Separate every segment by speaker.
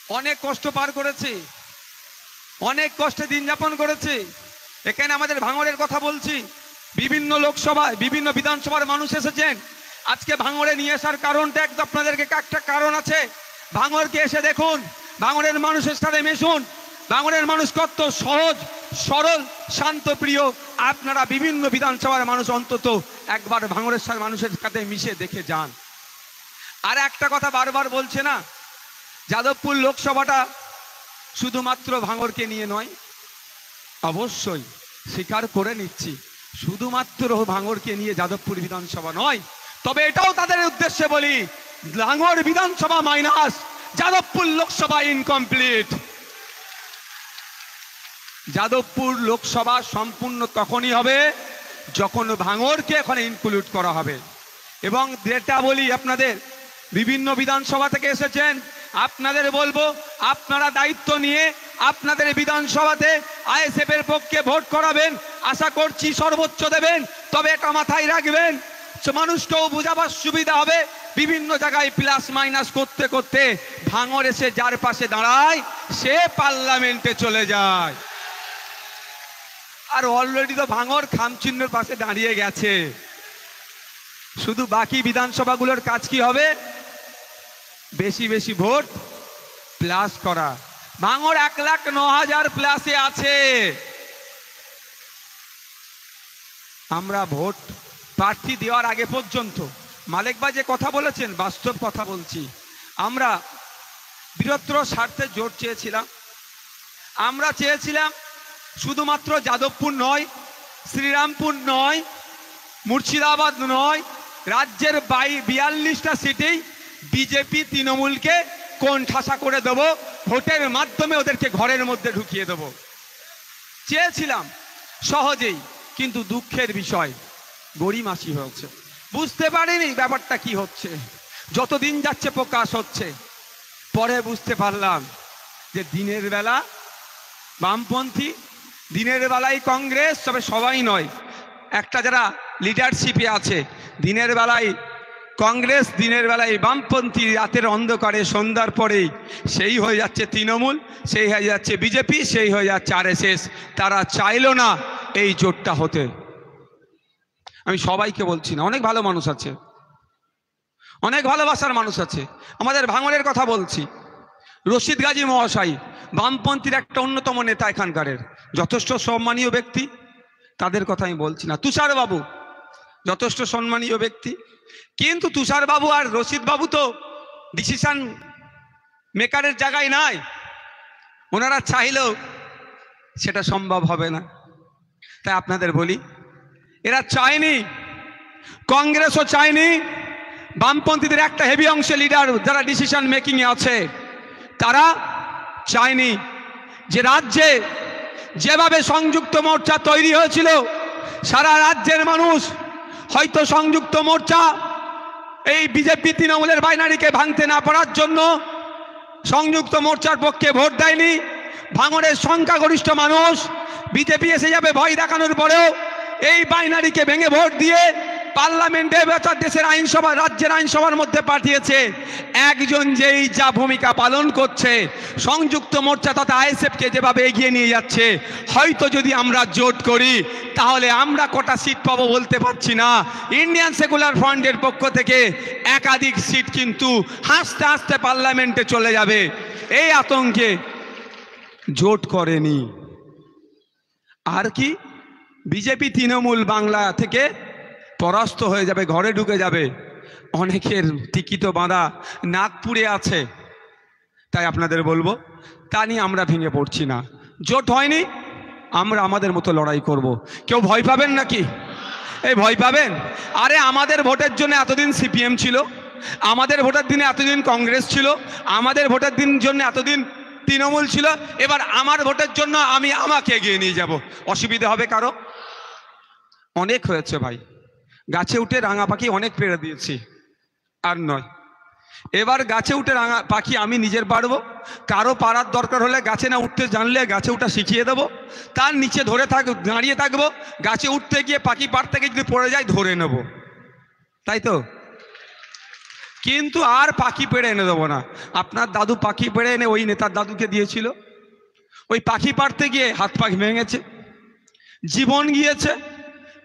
Speaker 1: অনেক কষ্ট পার করেছি, অনেক কষ্টে দিন যাপন করেছি। এখানে আমাদের ভাঙড়ের কথা বলছি, বিভিন্ন লোকসভায় বিভিন্ন বিধানসভার মানুষ এসেছেন। আজকে ভাঙড়ে নিয়ে আসার কারণটা একদম আপনাদেরকে একটা কারণ আছে। ভাঙড়কে এসে দেখুন, ভাঙড়ের মানুষের সাথে মিশুন। ভাঙড়ের মানুষ কত সহজ সরল শান্ত প্রিয়। আপনারা বিভিন্ন বিধানসভার মানুষ অন্তত একবার ভাঙড়ের মানুষের সাথে মিশে দেখে যান। আর একটা কথা বারবার বলছে না, যাদবপুর লোকসভাটা শুধুমাত্র ভাঙড়কে নিয়ে নয়। অবশ্যই স্বীকার করে নিচ্ছি, শুধুমাত্র ভাঙড়কে নিয়ে যাদবপুর বিধানসভা নয়। তবে এটাও তাদের উদ্দেশ্যে বলি, ভাঙড় বিধানসভা মাইনাস যাদবপুর লোকসভা ইনকমপ্লিট। যাদবপুর লোকসভা সম্পূর্ণ তখনই হবে যখন ভাঙড়কে এখানে ইনক্লুড করা হবে। এবং যেটা বলি, আপনাদের বিভিন্ন বিধানসভা থেকে এসেছেন, আপনাদের বলবো আপনারা দায়িত্ব নিয়ে আপনাদের বিধানসভাতে আইএসএফ এর পক্ষে ভোট করাবেন। আশা করছি সর্বোচ্চ দেবেন। তবে এটা মাথায় রাখবেন, মানুষকেও বোঝাবার সুবিধা হবে। বিভিন্ন জায়গায় প্লাস মাইনাস করতে করতে ভাঙড় এসে যার পাশে দাঁড়ায় সে পার্লামেন্টে চলে যায়। আর অলরেডি তো ভাঙড় খামচিহ্নের পাশে দাঁড়িয়ে গেছে। শুধু বাকি বিধানসভাগুলোর কাজ কি হবে? বেশি বেশি ভোট প্লাস করা। ভাঙড় 1,09,000 প্লাসে আছে। আমরা ভোট প্রার্থী দেওয়ার আগে পর্যন্ত মালেক ভাই যে কথা বলেছেন, বাস্তব কথা বলছি, আমরা বৃহত্তর স্বার্থে জোট চেয়েছিলাম। আমরা চেয়েছিলাম শুধুমাত্র যাদবপুর নয়, শ্রীরামপুর নয়, মুর্শিদাবাদ নয়, রাজ্যের 42টা সিটেই বিজেপি তৃণমূলকে কোণঠাসা করে দেব, ভোটের মাধ্যমে ওদেরকে ঘরের মধ্যে ঢুকিয়ে দেব চেয়েছিলাম সহজেই। কিন্তু দুঃখের বিষয়, গড়িমাসি হচ্ছে, বুঝতে পারিনি ব্যাপারটা কি হচ্ছে। যত দিন যাচ্ছে প্রকাশ হচ্ছে। পরে বুঝতে পারলাম যে দিনের বেলা বামপন্থী, দিনের বেলায় কংগ্রেস, তবে সবাই নয়, একটা যারা লিডারশিপে আছে, দিনের বেলায় কংগ্রেস, দিনের বেলায় বামপন্থী, রাতের অন্ধকারে সন্ধ্যার পরেই সেই হয়ে যাচ্ছে তৃণমূল, সেই হয়ে যাচ্ছে বিজেপি, সেই হয়ে যাচ্ছে আরএসএস। তারা চাইল না এই জোটটা হতে। আমি সবাইকে বলছি না, অনেক ভালো মানুষ আছে, অনেক ভালোবাসার মানুষ আছে। আমাদের ভাঙড়ের কথা বলছি, রশিদ গাজী মহাশয় বামপন্থীর একটা অন্যতম নেতা এখানকারের, যথেষ্ট সম্মানীয় ব্যক্তি, তাদের কথা আমি বলছি না। তুষার বাবু যথেষ্ট সম্মানীয় ব্যক্তি, কিন্তু তুষার বাবু আর রশিদ বাবু তো ডিসিশন মেকারের জায়গায় নাই। ওনারা চাইলেও সেটা সম্ভব হবে না। তাই আপনাদের বলি, এরা চায়নি, কংগ্রেসও চায়নি, বামপন্থীদের একটা হেভি অংশে লিডার যারা ডিসিশন মেকিং এ আছে তারা চায়নি যে রাজ্যে যেভাবে সংযুক্ত মোর্চা তৈরি হয়েছিল, সারা রাজ্যের মানুষ হয়তো সংযুক্ত মোর্চা এই বিজেপি তৃণমূলের বাইনারিকে ভাঙতে না পারার জন্য সংযুক্ত মোর্চার পক্ষে ভোট দেয়নি। ভাঙড়ের সংখ্যাগরিষ্ঠ মানুষ বিজেপি এসে যাবে ভয় দেখানোর পরেও এই বাইনারিকে ভেঙে ভোট দিয়ে পার্লামেন্টে দেশের আইনসভা, রাজ্যের আইনসভার মধ্যে পাঠিয়েছে। একজন যেই যা ভূমিকা পালন করছে, সংযুক্ত মোর্চা তথা আইএসএফকে যেভাবে এগিয়ে নিয়ে যাচ্ছে, হয়তো যদি আমরা জোট করি তাহলে আমরা কটা সিট পাবো বলতে পারছি না। ইন্ডিয়ান সেকুলার ফ্রন্টের পক্ষ থেকে একাধিক সিট কিন্তু হাসতে হাসতে পার্লামেন্টে চলে যাবে। এই আতঙ্কে জোট করেনি। আর কি, বিজেপি তৃণমূল বাংলা থেকে পরাস্ত হয়ে যাবে, ঘরে ঢুকে যাবে। অনেকের টিকিট বাঁধা নাগপুরে আছে। তাই আপনাদের বলবো, তা নিয়ে আমরা ভেঙে পড়ছি না। জোট হয়নি, আমরা আমাদের মতো লড়াই করব। কেউ ভয় পাবেন নাকি? এই ভয় পাবেন? আরে আমাদের ভোটের জন্য এতদিন সিপিএম ছিল, আমাদের ভোটের দিনে এতদিন কংগ্রেস ছিল, আমাদের ভোটের দিন জন্য এতদিন তৃণমূল ছিল। এবার আমার ভোটের জন্য আমি আমাকে এগিয়ে নিয়ে যাব। অসুবিধা হবে কারো? অনেক হয়েছে ভাই, গাছে উঠে রাঙা পাখি অনেক পেড়ে দিয়েছি, আর নয়। এবার গাছে উঠে রাঙা পাখি আমি নিজের পারবো। কারো পারার দরকার হলে গাছে না উঠতে জানলে গাছে উঠা শিখিয়ে দেবো, তার নিচে দাঁড়িয়ে থাকবো। গাছে উঠতে গিয়ে পাখি পাড় থেকে যদি পড়ে যায় ধরে নেব, তাই তো? কিন্তু আর পাখি পেড়ে এনে দেবো না। আপনার দাদু পাখি পেড়ে এনে ওই নেতার দাদুকে দিয়েছিল, ওই পাখি পাড়তে গিয়ে হাত পা ভেঙেছে, জীবন গিয়েছে,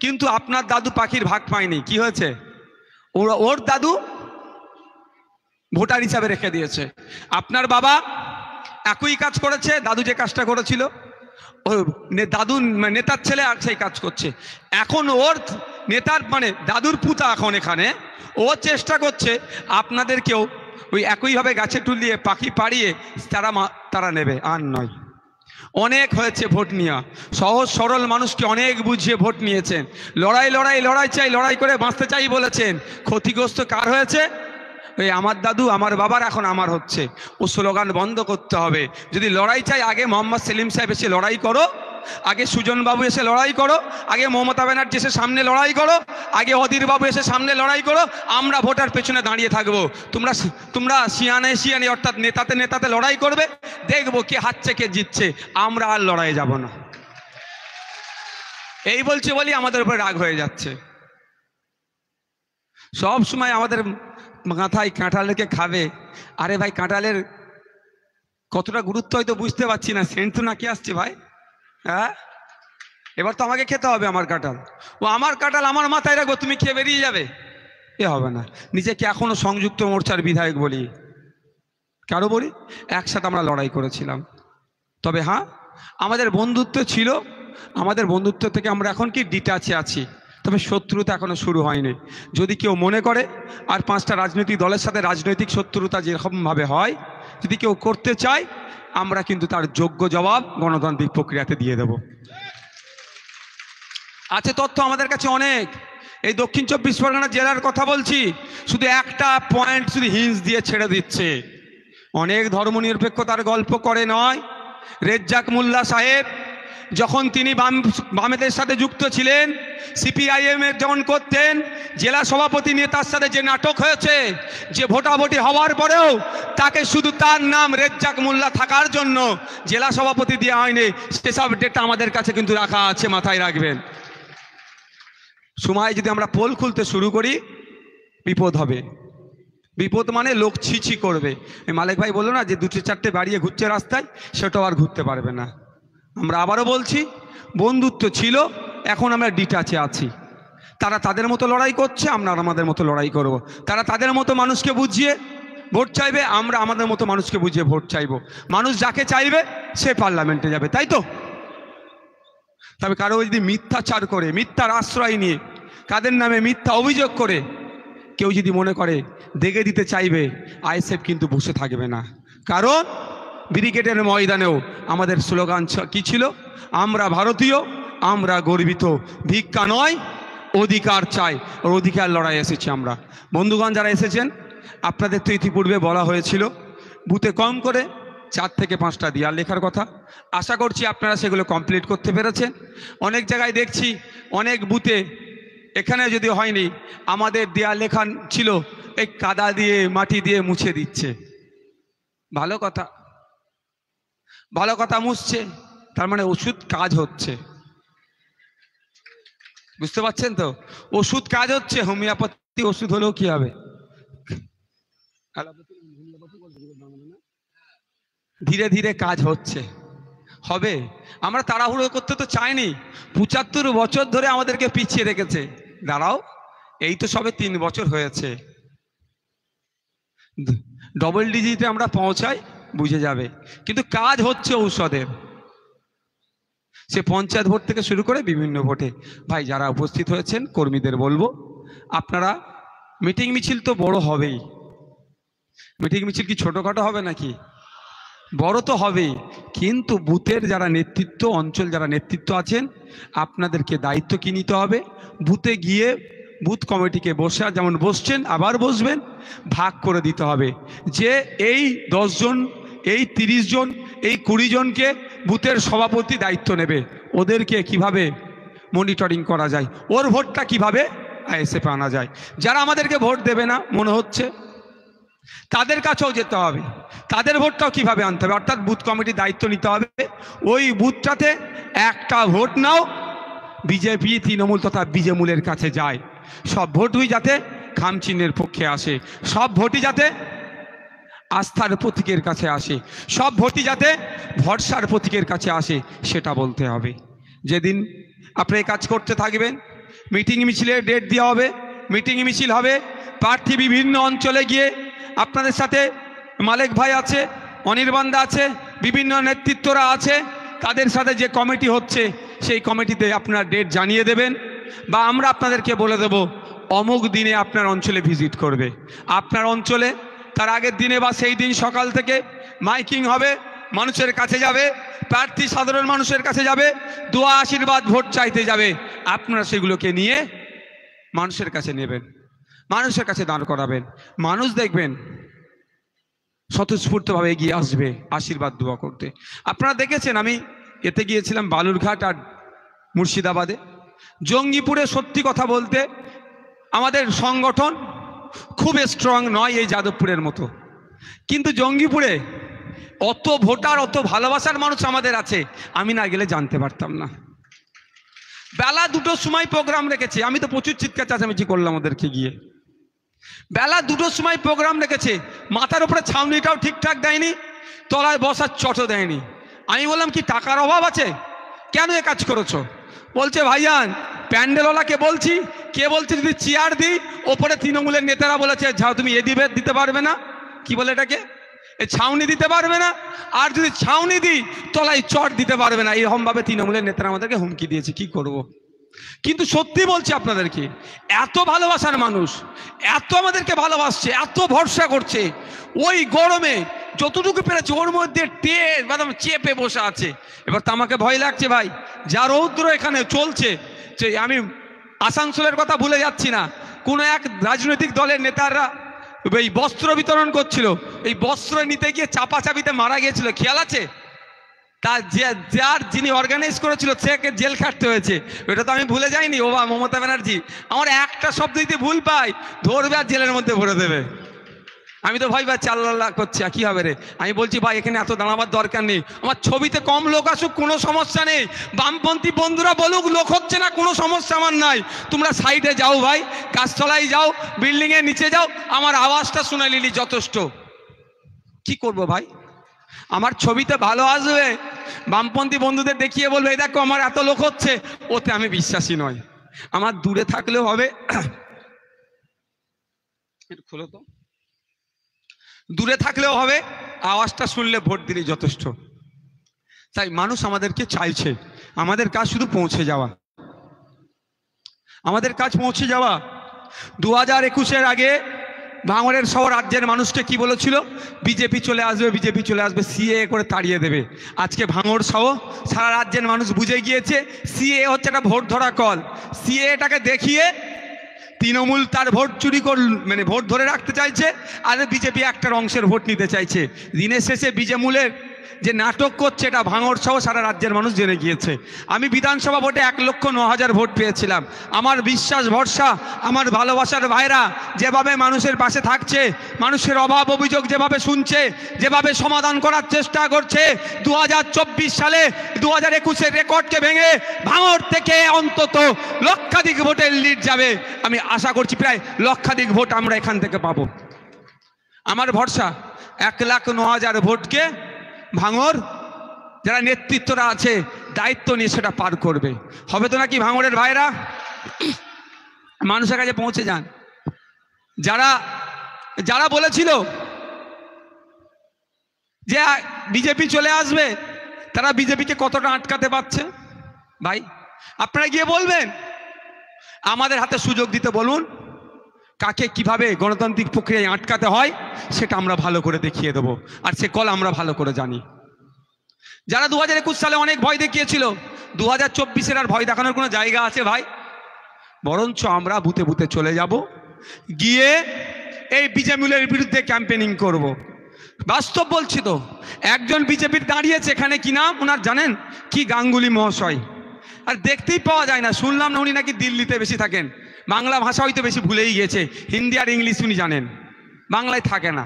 Speaker 1: কিন্তু আপনার দাদু পাখির ভাগ পায়নি। কি হয়েছে? ওর দাদু ভোটার হিসাবে রেখে দিয়েছে। আপনার বাবা একই কাজ করেছে, দাদু যে কাজটা করেছিল, ও দাদু নেতার ছেলে আর সেই কাজ করছে। এখন ওর নেতার মানে দাদুর পুতা এখন এখানে ও চেষ্টা করছে আপনাদেরকেও ওই একইভাবে গাছে টুলিয়ে পাখি পাড়িয়ে তারা নেবে, আর নয়। অনেক হয়েছে ভোট নিয়ে, সহজ সরল মানুষকে অনেক বুঝিয়ে ভোট নিয়েছেন। লড়াই চাই, লড়াই করে বাঁচতে চাই বলেছেন। ক্ষতিগ্রস্ত কার হয়েছে? ওই আমার দাদু আমার বাবার, এখন আমার হচ্ছে। ও স্লোগান বন্ধ করতে হবে। যদি লড়াই চাই, আগে মোহাম্মদ সেলিম সাহেব এসে লড়াই করো, আগে সুজন বাবু এসে লড়াই করো, আগে মমতা ব্যানার্জি এসে সামনে লড়াই করো, আগে অধীর বাবু এসে সামনে লড়াই করো। আমরা ভোটার পেছনে দাঁড়িয়ে থাকবো। তোমরা সিয়ানে অর্থাৎ নেতাতে লড়াই করবে, দেখবো কে হারছে কে জিতছে। আমরা আর লড়াই যাব না। এই বলছে বলি আমাদের উপরে রাগ হয়ে যাচ্ছে। সব সময় আমাদের মাথায় কাঁঠালকে খাবে। আরে ভাই, কাঁঠালের কতটা গুরুত্ব হয়তো বুঝতে পারছি না। সেন্ট তো নাকি আসছে ভাই। হ্যাঁ, এবার তো আমাকে খেতে হবে আমার কাঁঠাল। ও আমার কাঁঠাল আমার মাথায় রাখবো, তুমি খেয়ে বেরিয়ে যাবে, এ হবে না। নিজেকে এখনো সংযুক্ত মোর্চার বিধায়ক বলি, কারো বলি, একসাথে আমরা লড়াই করেছিলাম। তবে হ্যাঁ, আমাদের বন্ধুত্ব ছিল। আমাদের বন্ধুত্ব থেকে আমরা এখন কি ডিটাচে আছি। তবে শত্রুতা এখনো শুরু হয়নি। যদি কেউ মনে করে আর 5টা রাজনৈতিক দলের সাথে রাজনৈতিক শত্রুতা যেরকমভাবে হয়, যদি কেউ করতে চায়, আমরা কিন্তু তার যোগ্য জবাব গণতান্ত্রিক প্রক্রিয়াতে দিয়ে দেব। আছে তথ্য আমাদের কাছে অনেক। এই দক্ষিণ 24 পরগনা জেলার কথা বলছি, শুধু একটা পয়েন্ট শুধু হিন্স দিয়ে ছেড়ে দিচ্ছে। অনেক ধর্মনিরপেক্ষতার গল্প করে নয়। রেজ্জাক মোল্লা সাহেব যখন তিনি বামেদের সাথে যুক্ত ছিলেন, সিপিআইএম এর যখন করতেন, জেলা সভাপতি নেতার সাথে যে নাটক হয়েছে, যে ভোটাভুটি হওয়ার পরেও তাকে শুধু তার নাম রেজ্জাক মোল্লা থাকার জন্য জেলা সভাপতি দেওয়া হয়নি, সেসব ডেটা আমাদের কাছে কিন্তু রাখা আছে, মাথায় রাখবেন। সময় যদি আমরা পোল খুলতে শুরু করি, বিপদ হবে। বিপদ মানে লোক ছিছি করবে। মালিক ভাই বললো না যে 2-4টে বাড়িয়ে ঘুরছে রাস্তায়, সেটাও আর ঘুরতে পারবে না। আমরা আবারও বলছি, বন্ধুত্ব ছিল, এখন আমরা ডিটাচে আছি। তারা তাদের মতো লড়াই করছে, আমরা আমাদের মতো লড়াই করব। তারা তাদের মতো মানুষকে বুঝিয়ে ভোট চাইবে, আমরা আমাদের মতো মানুষকে বুঝিয়ে ভোট চাইব। মানুষ যাকে চাইবে সে পার্লামেন্টে যাবে, তাই তো? তবে কারো যদি মিথ্যাচার করে, মিথ্যার আশ্রয় নিয়ে, কাদের নামে মিথ্যা অভিযোগ করে কেউ যদি মনে করে দেখে দিতে চাইবে, আইএসএফ কিন্তু বসে থাকবে না। কারণ ব্রিগেডের ময়দানেও আমাদের স্লোগান কি ছিল? আমরা ভারতীয়, আমরা গর্বিত, ভিক্ষা নয় অধিকার চাই। ওর অধিকার লড়াই এসেছি আমরা। বন্ধুগণ যারা এসেছেন, আপনাদের তো ইতিপূর্বে বলা হয়েছিল বুথে কম করে 4 থেকে 5টা দেয়াল লেখার কথা। আশা করছি আপনারা সেগুলো কমপ্লিট করতে পেরেছেন। অনেক জায়গায় দেখছি, অনেক বুথে, এখানে যদি হয়নি, আমাদের দেয়াল লেখা ছিল এই কাদা দিয়ে মাটি দিয়ে মুছে দিচ্ছে। ভালো কথা, ভালো কথা, মুছছে, তার মানে ওষুধ কাজ হচ্ছে। বুঝতে পারছেন তো? ওষুধ কাজ হচ্ছে। হোমিওপ্যাথি ওষুধ হলেও কি হবে, ধীরে ধীরে কাজ হচ্ছে, হবে। আমরা তাড়াহুড়ো করতে তো চাইনি। 75 বছর ধরে আমাদেরকে পিছিয়ে রেখেছে। দাঁড়াও, এই তো সবে 3 বছর হয়েছে। ডবল ডিজিটে আমরা পৌঁছাই, বুঝে যাবে। কিন্তু কাজ হচ্ছে ঔষধের। সে পঞ্চায়েত ভোট থেকে শুরু করে বিভিন্ন ভোটে। ভাই যারা উপস্থিত হয়েছেন, কর্মীদের বলবো, আপনারা মিটিং মিছিল তো বড় হবেই। মিটিং মিছিল কি ছোটখাটো হবে নাকি? বড় তো হবেই। কিন্তু বুথের যারা নেতৃত্ব, অঞ্চল যারা নেতৃত্ব আছেন, আপনাদেরকে দায়িত্ব কি নিতে হবে? বুথে গিয়ে বুথ কমিটিকে বসে, যেমন বসছেন আবার বসবেন, ভাগ করে দিতে হবে যে এই 10 জন, এই 30 জন, এই 20 জনকে বুথের সভাপতি দায়িত্ব নেবে। ওদেরকে কিভাবে মনিটরিং করা যায়, ওর ভোটটা কিভাবে আইএসএফ আনা যায়। যারা আমাদেরকে ভোট দেবে না মনে হচ্ছে, তাদের কাছেও যেতে হবে, তাদের ভোটটাও কিভাবে আনতে হবে। অর্থাৎ বুথ কমিটির দায়িত্ব নিতে হবে। ওই বুথটাতে একটা ভোট নাও বিজেপি, তৃণমূল তথা বিজেমূলের কাছে যায়। সব ভোটই যাতে খামচিহ্নের পক্ষে আসে। সব ভোটই যাতে আস্থার প্রতীকের কাছে আসে, সব ভোটই যাতে ভরসার প্রতীকের কাছে আসে, সেটা বলতে হবে। যেদিন আপনি কাজ করতে থাকবেন, মিটিং মিছিলের ডেট দেওয়া হবে, মিটিং মিছিল হবে, প্রার্থী বিভিন্ন অঞ্চলে গিয়ে আপনাদের সাথে মালেক ভাই আছে, অনির্বাণদা আছে, বিভিন্ন নেতৃত্বরা আছে, তাদের সাথে যে কমিটি হচ্ছে সেই কমিটিতে আপনার ডেট জানিয়ে দেবেন, বা আমরা আপনাদেরকে বলে দেব অমুক দিনে আপনার অঞ্চলে ভিজিট করবে। আপনার অঞ্চলে তার আগের দিনে বা সেই দিন সকাল থেকে মাইকিং হবে, মানুষের কাছে যাবে, প্রার্থী সাধারণ মানুষের কাছে যাবে, দোয়া আশীর্বাদ ভোট চাইতে যাবে। আপনারা সেগুলোকে নিয়ে মানুষের কাছে নেবেন, মানুষের কাছে দাঁড় করাবেন। মানুষ দেখবেন স্বতঃস্ফূর্তভাবে এগিয়ে আসবে আশীর্বাদ দোয়া করতে। আপনারা দেখেছেন, আমি এতে গিয়েছিলাম বালুরঘাট আর মুর্শিদাবাদে। জঙ্গিপুরে সত্যি কথা বলতে আমাদের সংগঠন খুব স্ট্রং নয় এই যাদবপুরের মতো, কিন্তু জঙ্গিপুরে অত ভোটার, অত ভালোবাসার মানুষ আমাদের আছে, আমি না গেলে জানতে পারতাম না। বেলা 2টোর সময় প্রোগ্রাম রেখেছে, আমি তো প্রচুর চিৎকার চেঁচামেচি করলাম ওদেরকে গিয়ে। বেলা 2টোর সময় প্রোগ্রাম রেখেছে, মাথার উপরে ছাউনিটাও ঠিকঠাক দেয়নি, তলায় বসার চটও দেয়নি। আমি বললাম কি টাকার অভাব আছে, কেন এ কাজ করেছো? বলছে ভাইয়ান প্যান্ডেলওয়ালাকে বলছি, কে বলছে যদি চেয়ার দিই, ওপরে তৃণমূলের নেতারা বলেছে যাও তুমি এ দিতে পারবে না, কি বলে এটাকে, এই ছাউনি দিতে পারবে না, আর যদি ছাউনি দিই তলায় চট দিতে পারবে না, এরকমভাবে তৃণমূলের নেতারা আমাদেরকে হুমকি দিয়েছে। কি করব? কিন্তু সত্যি বলছি আপনাদেরকে, এত ভালোবাসার মানুষ, এত আমাদেরকে ভালোবাসছে, এত ভরসা করছে, ওই গরমে যতটুকু পেরেছে ওর মধ্যে চেপে বসে আছে। এবার তো আমাকে ভয় লাগছে ভাই, যা রৌদ্র এখানে চলছে, যে আমি আসানসোলের কথা ভুলে যাচ্ছি না, কোনো এক রাজনৈতিক দলের নেতারা এই বস্ত্র বিতরণ করছিল, এই বস্ত্র নিতে গিয়ে চাপাচাপিতে মারা গিয়েছিল, খেয়াল আছে? তার যার যিনি অর্গানাইজ করেছিল সেকে জেল খাটতে হয়েছে, ওটা তো আমি ভুলে যাইনি। ও বা মমতা ব্যানার্জি আমার একটা শব্দ দিতে ভুল পাই, ধরবে আর জেলের মধ্যে ভরে দেবে। আমি তো ভাই চাল্লা করছি, কি হবে রে? আমি বলছি ভাই এখানে এত দাঁড়াবার দরকার নেই, আমার ছবিতে কম লোক আসুক কোনো সমস্যা নেই, বামপন্থী বন্ধুরা বলুক লোক হচ্ছে না, কোনো সমস্যা আমার নাই, তোমরা সাইডে যাও ভাই, গাছতলায় যাও, বিল্ডিংয়ের নিচে যাও, আমার আওয়াজটা শুনে নিলি যথেষ্ট। কি করব ভাই, আমার ছবিতে ভালো আসবে, বামপন্থী বন্ধুদের দেখিয়ে বলবে এই দেখো আমার এত লোক হচ্ছে, ওতে আমি বিশ্বাসী নয়। আমার দূরে থাকলেও হবে, খোলো তো, দূরে থাকলেও হবে, আওয়াজটা শুনলে ভোট দিলেই যথেষ্ট। তাই মানুষ আমাদেরকে চাইছে, আমাদের কাজ শুধু পৌঁছে যাওয়া, আমাদের কাজ পৌঁছে যাওয়া। 2021-এর আগে ভাঙড়ের সহ রাজ্যের মানুষকে কি বলেছিল? বিজেপি চলে আসবে, বিজেপি চলে আসবে, সিএ করে তাড়িয়ে দেবে। আজকে ভাঙড় সহ সারা রাজ্যের মানুষ বুঝে গিয়েছে সিএ হচ্ছে একটা ভোট ধরা কল। সিএটাকে দেখিয়ে তৃণমূল তার ভোট চুরি মানে ভোট ধরে রাখতে চাইছে, আর বিজেপি একটার অংশের ভোট নিতে চাইছে। দিনের শেষে বিজেমূলের যে নাটক করছে এটা ভাঙড় সহ সারা রাজ্যের মানুষ জেনে গিয়েছে। আমি বিধানসভা ভোটে 1,09,000 ভোট পেয়েছিলাম। আমার বিশ্বাস ভরসা, আমার ভালোবাসার ভাইরা যেভাবে মানুষের পাশে থাকছে, মানুষের অভাব অভিযোগ যেভাবে শুনছে, যেভাবে সমাধান করার চেষ্টা করছে, 2024 সালে 2021-এর রেকর্ডকে ভেঙে ভাঙড় থেকে অন্তত লক্ষাধিক ভোটের লিড যাবে। আমি আশা করছি প্রায় লক্ষাধিক ভোট আমরা এখান থেকে পাবো। আমার ভরসা 1,09,000 ভোটকে ভাঙড় যারা নেতৃত্বরা আছে দায়িত্ব নিয়ে সেটা পার করবে। হবে তো নাকি ভাঙড়ের ভাইরা? মানুষের কাছে পৌঁছে যান। যারা যারা বলেছিল যে বিজেপি চলে আসবে, তারা বিজেপিকে কতটা আটকাতে পারছে ভাই আপনারা গিয়ে বলবেন। আমাদের হাতে সুযোগ দিতে বলুন, কাকে কিভাবে গণতান্ত্রিক প্রক্রিয়ায় আটকাতে হয় সেটা আমরা ভালো করে দেখিয়ে দেবো, আর সে কল আমরা ভালো করে জানি। যারা 2021 সালে অনেক ভয় দেখিয়েছিল, 2024-এর আর ভয় দেখানোর কোনো জায়গা আছে ভাই? বরঞ্চ আমরা বুথে বুথে চলে যাব, গিয়ে এই বিজেপির বিরুদ্ধে ক্যাম্পেনিং করব। বাস্তব বলছি তো, একজন বিজেপির দাঁড়িয়েছে এখানে, কি নাম ওনার জানেন? কি গাঙ্গুলি মহাশয়। আর দেখতেই পাওয়া যায় না, শুনলাম না উনি নাকি দিল্লিতে বেশি থাকেন, বাংলা ভাষা হয়তো বেশি ভুলেই গিয়েছে, হিন্দি আর ইংলিশ উনি জানেন, বাংলায় থাকে না।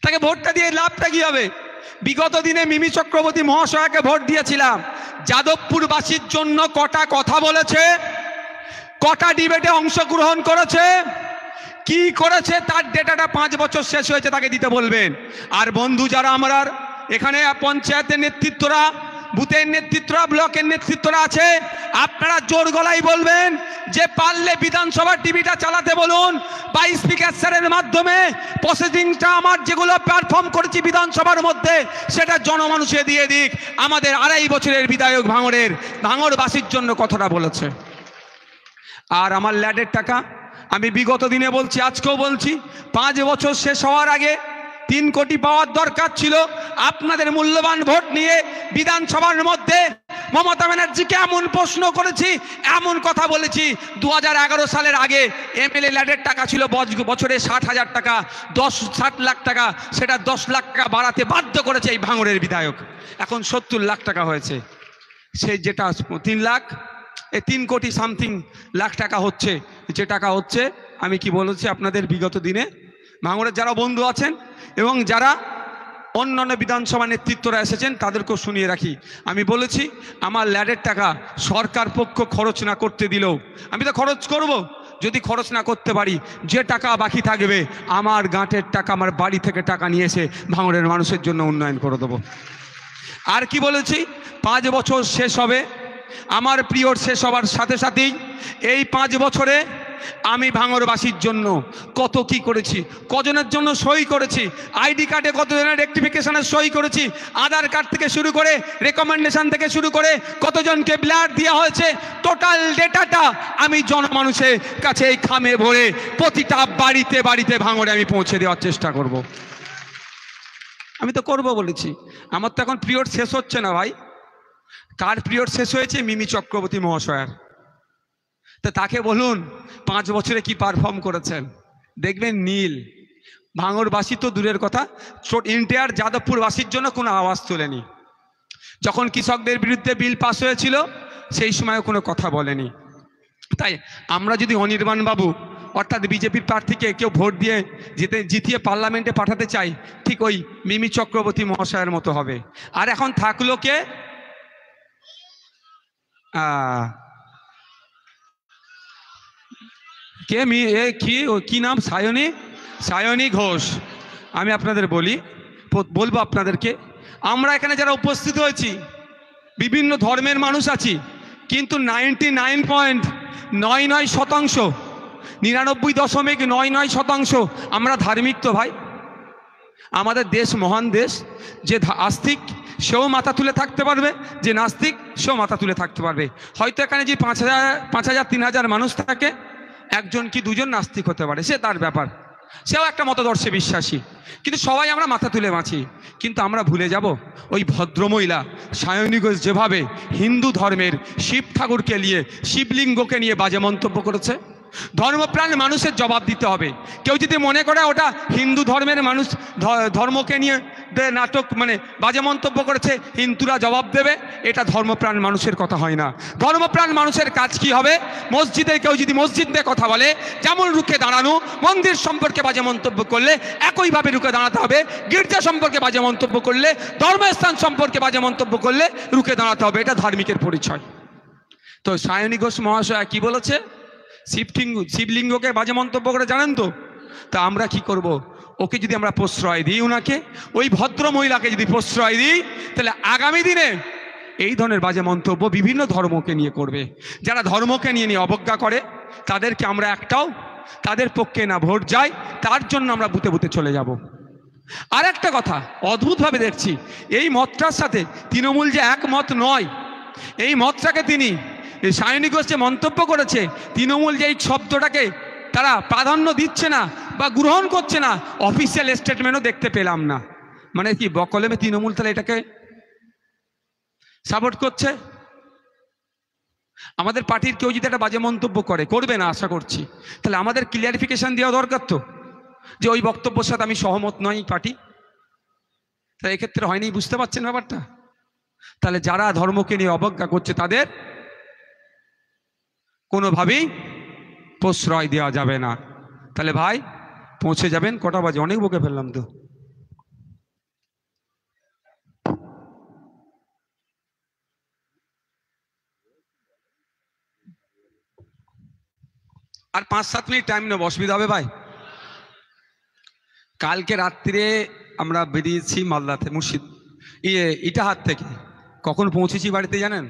Speaker 1: তাকে ভোটটা দিয়ে লাভটা কি হবে? বিগত দিনে মিমি চক্রবর্তী মহাশয়কে ভোট দিয়েছিলাম, যাদবপুরবাসীর জন্য কটা কথা বলেছে, কটা ডিবেটে অংশগ্রহণ করেছে, কি করেছে তার ডেটাটা 5 বছর শেষ হয়েছে তাকে দিতে বলবেন। আর বন্ধু যারা আমরা এখানে পঞ্চায়েতের নেতৃত্বরা, বুথের নেতৃত্বরা, ব্লকের নেতৃত্বরা আছে, আপনারা জোর গলায় বলবেন যে পারলে বিধানসভার টিভিটা চালাতে বলুন, বা স্পিকার স্যারের মাধ্যমে প্রসেসিংটা আমার যেগুলো পারফর্ম করেছি বিধানসভার মধ্যে সেটা জনমানুষে দিয়ে দিক। আমাদের 2.5 বছরের বিধায়ক ভাঙড়বাসীর জন্য কথাটা বলেছে। আর আমার ল্যাডের টাকা আমি বিগত দিনে বলছি, আজকেও বলছি, 5 বছর শেষ হওয়ার আগে 3 কোটি পাওয়ার দরকার ছিল। আপনাদের মূল্যবান ভোট নিয়ে বিধানসভার মধ্যে মমতা ব্যানার্জিকে এমন প্রশ্ন করেছি, এমন কথা বলেছি। 2011 সালের আগে এমএলএ ল্যাডের টাকা ছিল বছরে 60,000 টাকা, 60 লাখ টাকা, সেটা 10 লাখ টাকা বাড়াতে বাধ্য করেছে এই ভাঙড়ের বিধায়ক। এখন 70 লাখ টাকা হয়েছে। সেই যেটা 3 লাখ, 3 কোটি সামথিং লাখ টাকা হচ্ছে, যে টাকা হচ্ছে, আমি কি বলেছি আপনাদের বিগত দিনে ভাঙড়ের যারা বন্ধু আছেন এবং যারা অন্যান্য বিধানসভা নেতৃত্বরা এসেছেন তাদেরকেও শুনিয়ে রাখি, আমি বলেছি আমার ল্যাডের টাকা সরকার পক্ষ খরচ না করতে দিলেও আমি তো খরচ করব। যদি খরচ না করতে পারি, যে টাকা বাকি থাকবে আমার গাঁটের টাকা, আমার বাড়ি থেকে টাকা নিয়ে এসে ভাঙড়ের মানুষের জন্য উন্নয়ন করে দেবো। আর কি বলেছি, 5 বছর শেষ হবে, আমার পিরিয়ড শেষ হবার সাথে সাথেই এই 5 বছরে আমি ভাঙড়বাসীর জন্য কত কি করেছি, কজনের জন্য সই করেছি, আইডি কার্ডে কতজনের রেক্টিফিকেশনের সই করেছি, আধার কার্ড থেকে শুরু করে রেকমেন্ডেশন থেকে শুরু করে কতজনকে ব্লাড দেওয়া হয়েছে, টোটাল ডেটাটা আমি জনমানুষের কাছে এই খামে ভরে প্রতিটা বাড়িতে বাড়িতে ভাঙড়ে আমি পৌঁছে দেওয়ার চেষ্টা করব। আমি তো করব বলেছি। আমার তো এখন পিরিয়ড শেষ হচ্ছে না ভাই। কার পিরিয়ড শেষ হয়েছে? মিমি চক্রবর্তী মহাশয়ার। তো তাকে বলুন 5 বছরে কি পারফর্ম করেছেন, দেখবেন নীল। ভাঙড়বাসী তো দূরের কথা, এন্টায়ার যাদবপুরবাসীর জন্য কোনো আওয়াজ তোলেনি। যখন কৃষকদের বিরুদ্ধে বিল পাস হয়েছিল সেই সময়ও কোনো কথা বলেনি। তাই আমরা যদি অনির্বাণ বাবু অর্থাৎ বিজেপির প্রার্থীকে কেউ ভোট দিয়ে জিতিয়ে পার্লামেন্টে পাঠাতে চাই, ঠিক ওই মিমি চক্রবর্তী মহাশয়ের মতো হবে। আর এখন থাকলো কে, কে কি নাম, সায়নী ঘোষ। আমি আপনাদের বলবো আপনাদেরকে, আমরা এখানে যারা উপস্থিত হয়েছি বিভিন্ন ধর্মের মানুষ আছি, কিন্তু 99.99% 99.99% আমরা ধার্মিক। তো ভাই, আমাদের দেশ মহান দেশ, যে আস্তিক সেও মাথা তুলে থাকতে পারবে, যে নাস্তিক সেও মাথা তুলে থাকতে পারবে। হয়তো এখানে যে 5,000 3,000 মানুষ থাকে, একজন কি দুজন নাস্তিক হতে পারে, সে তার ব্যাপার, সেও একটা মতদর্শে বিশ্বাসী, কিন্তু সবাই আমরা মাথা তুলে বাঁচি। কিন্তু আমরা ভুলে যাব ওই ভদ্রমহিলা সায়নী ঘোষ যেভাবে হিন্দু ধর্মের শিব ঠাকুরকে নিয়ে, শিবলিঙ্গকে নিয়ে বাজে মন্তব্য করেছে। ধর্মপ্রাণ মানুষের জবাব দিতে হবে। কেউ যদি মনে করে ওটা হিন্দু ধর্মের মানুষ ধর্মকে নিয়ে নাটক বাজে মন্তব্য করেছে, হিন্দুরা জবাব দেবে, এটা ধর্মপ্রাণ মানুষের কথা হয় না। ধর্মপ্রাণ মানুষের কাজ কি হবে? মসজিদে কেউ যদি মসজিদ নিয়ে কথা বলে, যেমন রুখে দাঁড়ানো, মন্দির সম্পর্কে বাজে মন্তব্য করলে একইভাবে রুখে দাঁড়াতে হবে। গির্জা সম্পর্কে বাজে মন্তব্য করলে, ধর্মস্থান সম্পর্কে বাজে মন্তব্য করলে রুখে দাঁড়াতে হবে। এটা ধার্মিকের পরিচয়। তো সায়নী ঘোষ মহাশয়া কি বলেছে? শিবলিঙ্গকে বাজে মন্তব্য করে, জানেন তো? তা আমরা কি করব? ওকে যদি আমরা প্রশ্রয় দিই, ওনাকে, ওই ভদ্র মহিলাকে যদি প্রশ্রয় দিই, তাহলে আগামী দিনে এই ধরনের বাজে মন্তব্য বিভিন্ন ধর্মকে নিয়ে করবে। যারা ধর্মকে নিয়ে অবজ্ঞা করে তাদেরকে আমরা তাদের পক্ষে না ভোট যায়, তার জন্য আমরা বুথে বুথে চলে যাব। আর একটা কথা অদ্ভুতভাবে দেখছি, এই মতটার সাথে তৃণমূল যে একমত নয়, এই মতটাকে সায়নী ঘোষ যে মন্তব্য করেছে, তৃণমূল যে এই শব্দটাকে তারা প্রাধান্য দিচ্ছে না বা গ্রহণ করছে না, অফিসিয়াল স্টেটমেন্টও দেখতে পেলাম না। মানে কি বকলমে তৃণমূল তাহলে এটাকে সাপোর্ট করছে? আমাদের পার্টির কেউ যদি একটা বাজে মন্তব্য করবে না আশা করছি, তাহলে আমাদের ক্লিয়ারিফিকেশন দেওয়া দরকার তো, যে ওই বক্তব্যের সাথে আমি সহমত নই পার্টি। তাই এক্ষেত্রে হয়নি, বুঝতে পারছেন ব্যাপারটা? তাহলে যারা ধর্মকে নিয়ে অবজ্ঞা করছে তাদের কোনোভাবেই প্রশ্রয় দেওয়া যাবে না। তাহলে ভাই পৌঁছে যাবেন। কটা বাজে? অনেক বকে ফেললাম তো। আর 5-7 মিনিট টাইম নেব, অসুবিধা হবে ভাই? কালকে রাত্রিরে আমরা বেরিয়েছি মালদাতে, ইটাহার থেকে। কখন পৌঁছেছি বাড়িতে জানেন?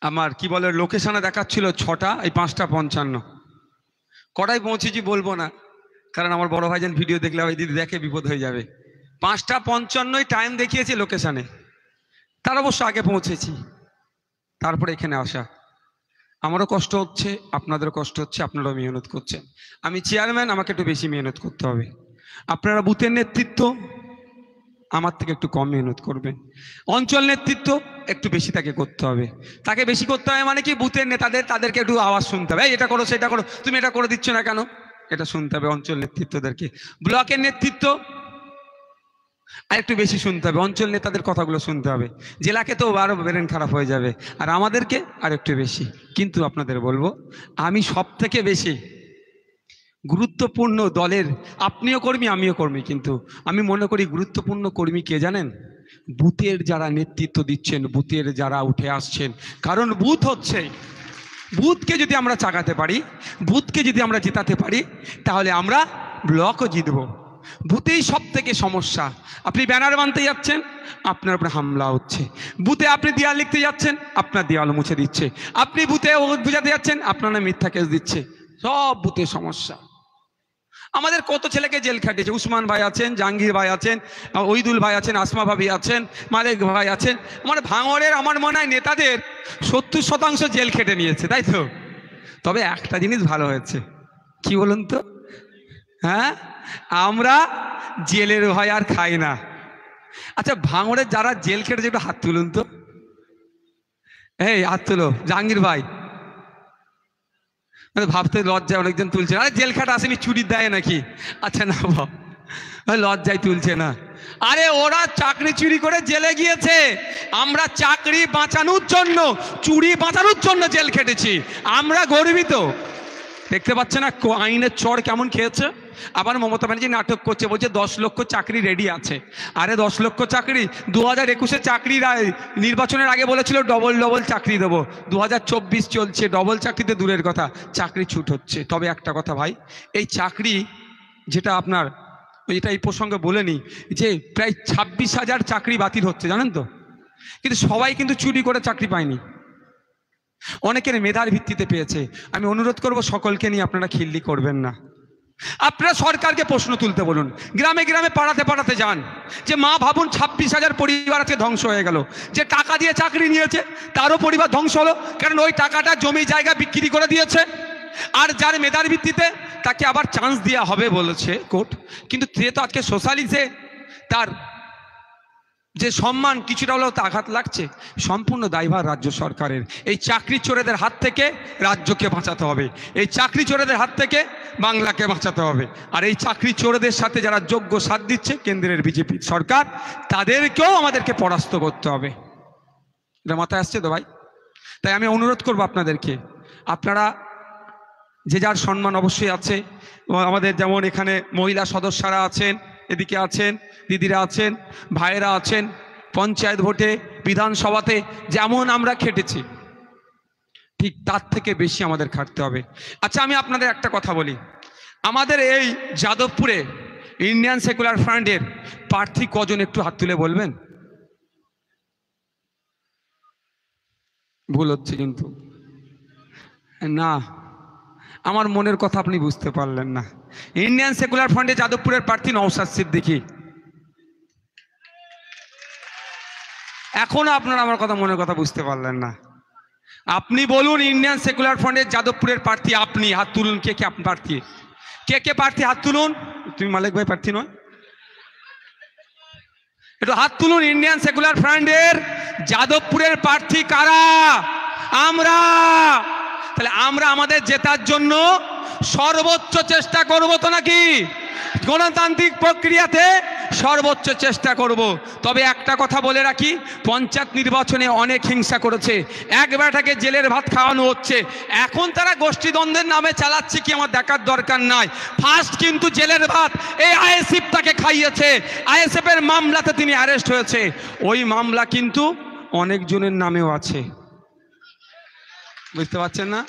Speaker 1: আমার কি বলে লোকেশনে দেখাচ্ছিল 6টা, এই 5:55। কটায় পৌঁছেছি বলবো না, কারণ আমার বড় ভাইজান ভিডিও দেখলে ওই দিদি দেখে বিপদ হয়ে যাবে। 5:55 টাইম দেখিয়েছি লোকেশনে, তার অবশ্য আগে পৌঁছেছি। তারপরে এখানে আসা, আমারও কষ্ট হচ্ছে, আপনাদেরও কষ্ট হচ্ছে, আপনারাও মেহনত করছেন। আমি চেয়ারম্যান, আমাকে একটু বেশি মেহনত করতে হবে। আপনারা বুথের নেতৃত্ব, আমার থেকে একটু কম মেহনত করবেন। অঞ্চল নেতৃত্ব একটু বেশি তাকে করতে হবে। তাকে বেশি করতে হবে মানে কি, বুথের নেতাদের তাদেরকে একটু আওয়াজ শুনতে হবে, এটা করো সেটা করো, তুমি এটা করে দিচ্ছ না কেন, এটা শুনতে হবে অঞ্চল নেতৃত্বদেরকে। ব্লকের নেতৃত্ব আর একটু বেশি শুনতে হবে, অঞ্চল নেতাদের কথাগুলো শুনতে হবে। জেলাকে তো আরো ব্রেন খারাপ হয়ে যাবে, আর আমাদেরকে আর একটু বেশি। কিন্তু আপনাদের বলবো, আমি সব থেকে বেশি গুরুত্বপূর্ণ দলের, আপনিও কর্মী আমিও কর্মী, কিন্তু আমি মনে করি গুরুত্বপূর্ণ কর্মী কে জানেন? বুথের যারা নেতৃত্ব দিচ্ছেন, বুথের যারা উঠে আসছেন। কারণ বুথ হচ্ছে, বুথকে যদি আমরা চাগাতে পারি, বুথকে যদি আমরা জেতাতে পারি, তাহলে আমরা ব্লকও জিতবো। বুথেই সব থেকে সমস্যা। আপনি ব্যানার বানতে যাচ্ছেন, আপনার উপরে হামলা হচ্ছে। বুথে আপনি দেয়াল লিখতে যাচ্ছেন, আপনার দেয়াল মুছে দিচ্ছে। আপনি বুথে বুঝাতে যাচ্ছেন, আপনার নামে মিথ্যা কেস দিচ্ছে। সব বুথে সমস্যা। আমাদের কত ছেলেকে জেল খাটিয়েছে। উসমান ভাই আছেন, জাহাঙ্গীর ভাই আছেন, ওইদুল ভাই আছেন, আসমা ভাবি আছেন, মালিক ভাই আছেন। আমার ভাঙড়ের আমার মনে হয় নেতাদের 70% জেল খেটে নিয়েছে, তাই তো? তবে একটা জিনিস ভালো হয়েছে, কি বলুন তো? হ্যাঁ, আমরা জেলের ভয় আর খাই না। আচ্ছা, ভাঙড়ের যারা জেল খেটেছে একটু হাত তুলুন তো। এই হাত তুলো, জাহাঙ্গীর ভাই। মানে ভাবতে লজ্জায় অনেকজন তুলছে, আরে জেল খাটা আসেনি, চুরি দেয় নাকি? আচ্ছা না বাবা, লজ্জায় তুলছে না। আরে ওরা চাকরি চুরি করে জেলে গিয়েছে, আমরা চাকরি বাঁচানোর জন্য, চুরি বাঁচানোর জন্য জেল খেটেছি। আমরা গর্বিত। দেখতে পাচ্ছে না আইনের চড় কেমন খেয়েছে? আবার মমতা ব্যানার্জি নাটক করছে, বলছে 10 লক্ষ চাকরি রেডি আছে। আরে 10 লক্ষ চাকরি 2021-এ চাকরি নির্বাচনের আগে বলেছিল ডবল চাকরি দেবো। 2024 চলছে, ডবল চাকরিতে দূরের কথা, চাকরি ছুট হচ্ছে। তবে একটা কথা ভাই, এই চাকরি যেটা আপনার, এটা এই প্রসঙ্গে বলে নিই, যে প্রায় 26,000 চাকরি বাতিল হচ্ছে, জানেন তো? কিন্তু সবাই কিন্তু চুরি করে চাকরি পায়নি, অনেকের মেধার ভিত্তিতে পেয়েছে। আমি অনুরোধ করব সকলকে নিয়ে আপনারা খিল্লি করবেন না। আপনারা সরকারকে প্রশ্ন তুলতে বলুন, গ্রামে গ্রামে পাড়াতে যান, যে মা ভাবুন 26,000 পরিবার আজকে ধ্বংস হয়ে গেল। যে টাকা দিয়ে চাকরি নিয়েছে তারও পরিবার ধ্বংস হলো, কারণ ওই টাকাটা জমি জায়গা বিক্রি করে দিয়েছে। আর যার মেধার ভিত্তিতে তাকে আবার চান্স দেওয়া হবে বলেছে কোর্ট, কিন্তু সে তো আজকে সোশ্যালিসে তার যে সম্মান কিছুটা হলেও তা আঘাত লাগছে। সম্পূর্ণ দায়ভার রাজ্য সরকারের। এই চাকরি চোরেদের হাত থেকে রাজ্যকে বাঁচাতে হবে, এই চাকরি চোরেদের হাত থেকে বাংলাকে বাঁচাতে হবে। আর এই চাকরি চোরেদের সাথে যারা যোগ্য সাথ দিচ্ছে কেন্দ্রের বিজেপি সরকার, তাদেরকেও আমাদেরকে পরাস্ত করতে হবে। এটা মাথায় আসছে তো ভাই? তাই আমি অনুরোধ করব আপনাদেরকে, আপনারা যে যার সম্মান অবশ্যই আছে। আমাদের যেমন এখানে মহিলা সদস্যরা আছেন, এদিকে আছেন দিদিরা আছেন, ভাইয়েরা আছেন। পঞ্চায়েত ভোটে, বিধানসভাতে যেমন আমরা খেটেছি, ঠিক তার থেকে বেশি আমাদের খাটতে হবে। আচ্ছা, আমি আপনাদের একটা কথা বলি, আমাদের এই যাদবপুরে ইন্ডিয়ান সেকুলার ফ্রন্টের প্রার্থী কজন একটু হাত তুলে বলবেন? ভুল হচ্ছে কিন্তু না, আমার মনের কথা আপনি বুঝতে পারলেন না। ইন্ডিয়ান সেকুলার ফ্রন্টে যাদবপুরের প্রার্থী নওশাদ সিদ্দিকী। এখনো আপনারা আমার কথা, মনের কথা বুঝতে পারলেন না। আপনি বলুন, ইন্ডিয়ান সেকুলার ফ্রন্টের যাদবপুরের প্রার্থী আপনি, হাত তুলুন। কে কে আপনি প্রার্থী? কে প্রার্থী হাত তুলুন। তুমি মালিক ভাই প্রার্থী নয়? একটু হাত তুলুন। ইন্ডিয়ান সেকুলার ফ্রন্টের যাদবপুরের প্রার্থী কারা? আমরা। তাহলে আমরা আমাদের জেতার জন্য সর্বোচ্চ চেষ্টা করব তো নাকি? গণতান্ত্রিক প্রক্রিয়াতে সর্বোচ্চ চেষ্টা করব। তবে একটা কথা বলে রাখি, পঞ্চায়েত নির্বাচনে অনেক হিংসা করেছে, এক বেটাকে জেলের ভাত খাওয়ানো হচ্ছে। এখন তারা গোষ্ঠীদ্বন্দ্বের নামে চালাচ্ছে কি আমার দেখার দরকার নাই। ফার্স্ট কিন্তু জেলের ভাত এই আইএসএফ তাকে খাইয়েছে। আইএসএফ এর মামলাতে তিনি অ্যারেস্ট হয়েছে। ওই মামলা কিন্তু অনেকজনের নামেও আছে, বুঝতে পারছেন না?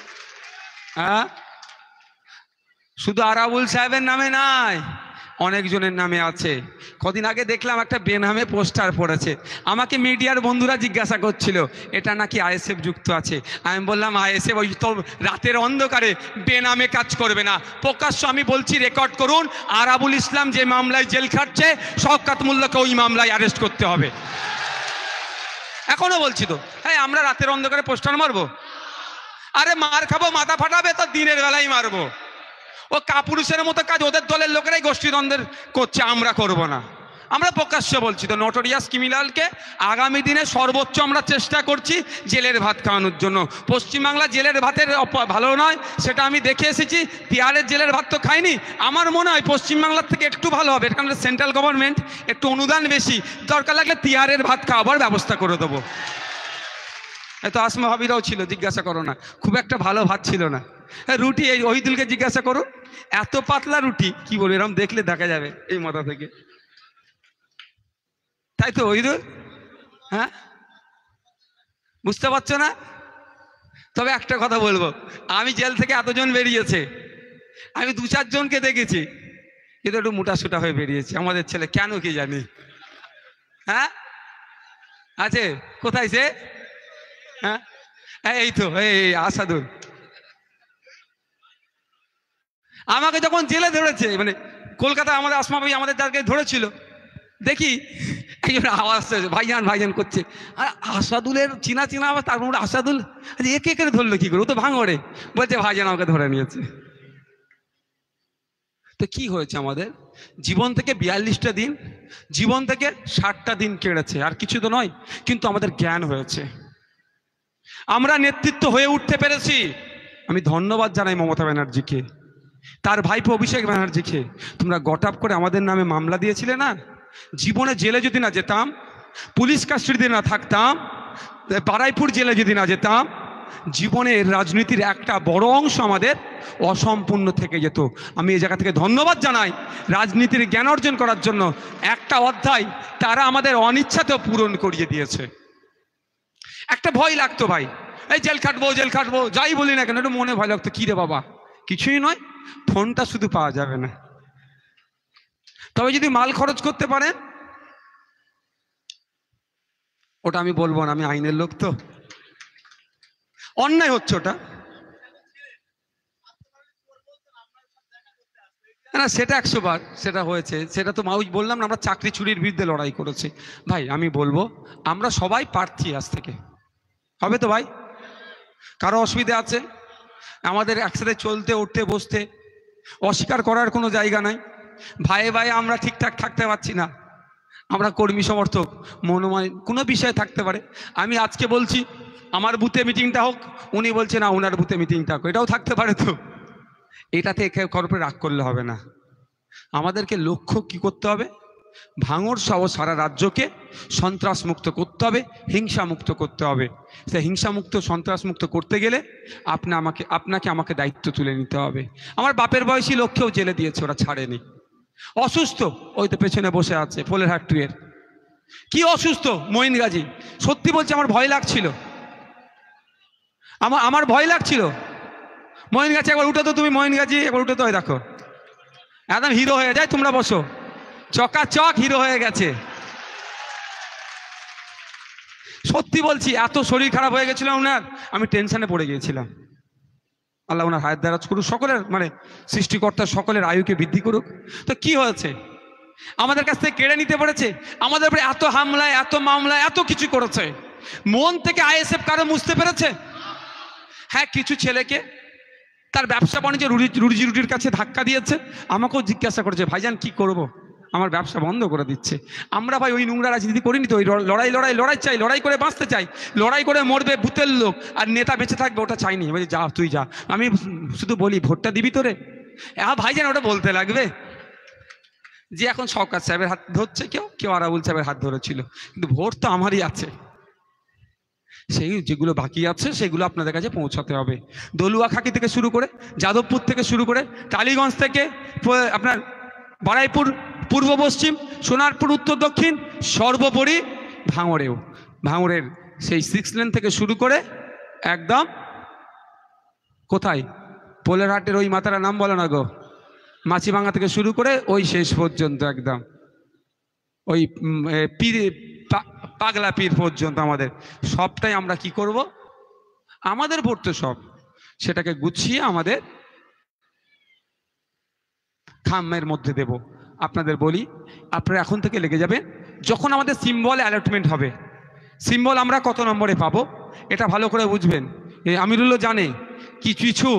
Speaker 1: হ্যাঁ, শুধু আরাবুল সাহেবের নামে নাই, অনেকজনের নামে আছে। কদিন আগে দেখলাম একটা বেনামে পোস্টার পড়েছে, আমাকে মিডিয়ার বন্ধুরা জিজ্ঞাসা করছিল এটা নাকি আইএসএফ যুক্ত আছে। আমি বললাম আইএসএফ ওই তো রাতের অন্ধকারে বেনামে কাজ করবে না, প্রকাশ্য আমি বলছি, রেকর্ড করুন, আরাবুল ইসলাম যে মামলায় জেল খাটছে শওকত মোল্লাকে ওই মামলায় অ্যারেস্ট করতে হবে। এখনো বলছি তো, হ্যাঁ আমরা রাতের অন্ধকারে পোস্টার মারবো? আরে মার খাবো, মাথা ফাটাবে তো দিনের বেলায় মারবো। ও কাপুরুষের মতো কাজ ওদের দলের লোকেরাই গোষ্ঠীদ্বন্দ্বের করছে, আমরা করব না। আমরা প্রকাশ্যে বলছি তো, নটোরিয়াস ক্রিমিনালকে আগামী দিনে সর্বোচ্চ আমরা চেষ্টা করছি জেলের ভাত খাওয়ানোর জন্য। পশ্চিমবাংলা জেলের ভাতের ভালো নয় সেটা আমি দেখে এসেছি, তিহারের জেলের ভাত তো খাইনি। আমার মনে হয় পশ্চিমবাংলার থেকে একটু ভালো হবে, কারণ সেন্ট্রাল গভর্নমেন্ট একটু অনুদান বেশি, দরকার লাগলে তিহারের ভাত খাওয়াবার ব্যবস্থা করে দেবো। তো আসমা ভাবিরাও ছিল, জিজ্ঞাসা করো না, খুব একটা ভালো ভাত ছিল না। রুটি এই ওহিদুলকে জিজ্ঞাসা করো, এত পাতলা রুটি কি বলবো, এরকম দেখলে দেখা যাবে এই মাথা থেকে, তাই তো ওহিদুল? হ্যাঁ বুঝতে পারছো না? তবে একটা কথা বলবো, আমি জেল থেকে এতজন বেরিয়েছে, আমি 2-4 জনকে দেখেছি কিন্তু একটু মোটা সোটা হয়ে বেরিয়েছে আমাদের ছেলে, কেন কি জানি। হ্যাঁ আছে কোথায় সে? হ্যাঁ এই তো এই আসাদুল, আমাকে যখন জেলে ধরেছে, মানে কলকাতা আমাদের আসমা ভাই আমাদের যাকে ধরেছিল, দেখি একজন আওয়াজ ভাইজান ভাইজান করছে, আর আসাদুলের চিনা চিনা আবার, তারপর আসাদুল একে একে ধরলো কি করে, ও তো ভাঙড়ে, বলছে ভাইজান আমাকে ধরে নিয়েছে। তো কি হয়েছে, আমাদের জীবন থেকে 42টা দিন, জীবন থেকে 60টা দিন কেড়েছে, আর কিছু তো নয়, কিন্তু আমাদের জ্ঞান হয়েছে, আমরা নেতৃত্ব হয়ে উঠতে পেরেছি। আমি ধন্যবাদ জানাই মমতা ব্যানার্জিকে, তার ভাইপো অভিষেক ব্যানার্জিকে। তোমরা গটাপ করে আমাদের নামে মামলা দিয়েছিলে না, জীবনে জেলে যদি না যেতাম, পুলিশ কাস্টডিতে না থাকতাম, বারাইপুর জেলে যদি না যেতাম, জীবনের রাজনীতির একটা বড় অংশ আমাদের অসম্পূর্ণ থেকে যেত। আমি এই জায়গা থেকে ধন্যবাদ জানাই রাজনীতির জ্ঞান অর্জন করার জন্য, একটা অধ্যায় তারা আমাদের অনিচ্ছাতেও পূরণ করিয়ে দিয়েছে। একটা ভয় লাগতো ভাই, এই জেল খাটবো যাই বলি না কেন, একটু মনে ভয় লাগতো, কি রে বাবা কিছুই নয়, ফোনটা শুধু পাওয়া যাবে না, তবে যদি মাল খরচ করতে পারে, ওটা আমি বলবো না, আমি আইনের লোক তো, অন্যায় হচ্ছে ওটা না, সেটা 100 বার সেটা হয়েছে, সেটা তো মাউজ বললাম না, আমরা চাকরি চুরির বিরুদ্ধে লড়াই করেছি। ভাই আমি বলবো আমরা সবাই প্রার্থী আজ থেকে, হবে তো ভাই? কারো অসুবিধা আছে? আমাদের একসাথে চলতে উঠতে বসতে অস্বীকার করার কোনো জায়গা নাই। ভাই ভাই আমরা ঠিকঠাক থাকতে পারছি না, আমরা কর্মী সমর্থক মনোময় কোনো বিষয়ে থাকতে পারে। আমি আজকে বলছি আমার বুথে মিটিংটা হোক, উনি বলছে না ওনার বুথে মিটিংটা হোক, এটাও থাকতে পারে তো, এটাতে কারোর রাগ করলে হবে না। আমাদেরকে লক্ষ্য কি করতে হবে, ভাঙড় সহ সারা রাজ্যকে সন্ত্রাস মুক্ত করতে হবে, হিংসা মুক্ত করতে হবে। সে হিংসা মুক্ত সন্ত্রাস মুক্ত করতে গেলে আপনাকে আমাকে দায়িত্ব তুলে নিতে হবে। আমার বাপের বয়সী লোককেও জেলে দিয়েছে, ওরা ছাড়েনি, অসুস্থ, ওই তো পেছনে বসে আছে পোলেরহাট 2 এর, কি অসুস্থ মঈন গাজী, সত্যি বলছি আমার ভয় লাগছিল, আমার ভয় লাগছিল। মঈন গাজী একবার উঠে তো, তুমি মঈন গাজী একবার উঠে তো, দেখো একদম হিরো হয়ে যায়, তোমরা বসো, চকাচক হিরো হয়ে গেছে। সত্যি বলছি এত শরীর খারাপ হয়ে গেছিল ওনার, আমি টেনশনে পড়ে গিয়েছিলাম। আল্লাহ ওনার হায়াত দারাজ করুক, সকলের মানে সৃষ্টিকর্তা সকলের আয়ুকে বৃদ্ধি করুক। তো কি হয়েছে, আমাদের কাছ থেকে কেড়ে নিতে পেরেছে, আমাদের উপরে এত হামলায় এত মামলায় এত কিছু করেছে, মন থেকে আইএসএফ কারো মুছতে পেরেছে? হ্যাঁ কিছু ছেলেকে তার ব্যবসা বাণিজ্য রুজি রুটির কাছে ধাক্কা দিয়েছে, আমাকেও জিজ্ঞাসা করেছে ভাইজান কি করব, আমার ব্যবসা বন্ধ করে দিচ্ছে। আমরা ভাই ওই নোংরা রাজনীতি করিনি তো, ওই লড়াই চাই, লড়াই করে বাঁচতে চাই, লড়াই করে মরবে ভূতের লোক আর নেতা বেঁচে থাকবে ওটা চাইনি। বলছি যা তুই যা, আমি শুধু বলি ভোটটা দিবি তোরে, হ্যাঁ ভাইজান ওটা বলতে লাগবে যে এখন শওকত সাহেবের হাত ধরছে, কেউ আরাবুল সাহেবের হাত ধরেছিল, কিন্তু ভোট তো আমারই আছে, সেই যেগুলো বাকি আছে সেগুলো আপনাদের কাছে পৌঁছাতে হবে। দলুয়াখাকি থেকে শুরু করে, যাদবপুর থেকে শুরু করে, টালিগঞ্জ থেকে আপনার বারাইপুর পূর্ব পশ্চিম, সোনারপুর উত্তর দক্ষিণ, সর্বোপরি ভাঙড়েও, ভাঙড়ের সেই 6 লেন থেকে শুরু করে একদম কোথায়, পোলেরহাটের ওই মাতারা নাম বলো না গো, মাছিভাঙা থেকে শুরু করে ওই শেষ পর্যন্ত একদম ওই পীর পাগলা পীর পর্যন্ত আমাদের সবটাই আমরা কি করব, আমাদের ভোট তো সব, সেটাকে গুছিয়ে আমাদের খামের মধ্যে দেব। আপনাদের বলি, আপনারা এখন থেকে লেগে যাবেন, যখন আমাদের সিম্বল অ্যালটমেন্ট হবে, সিম্বল আমরা কত নম্বরে পাবো এটা ভালো করে বুঝবেন। আমিরুল্লাহ জানে কিছু কিছু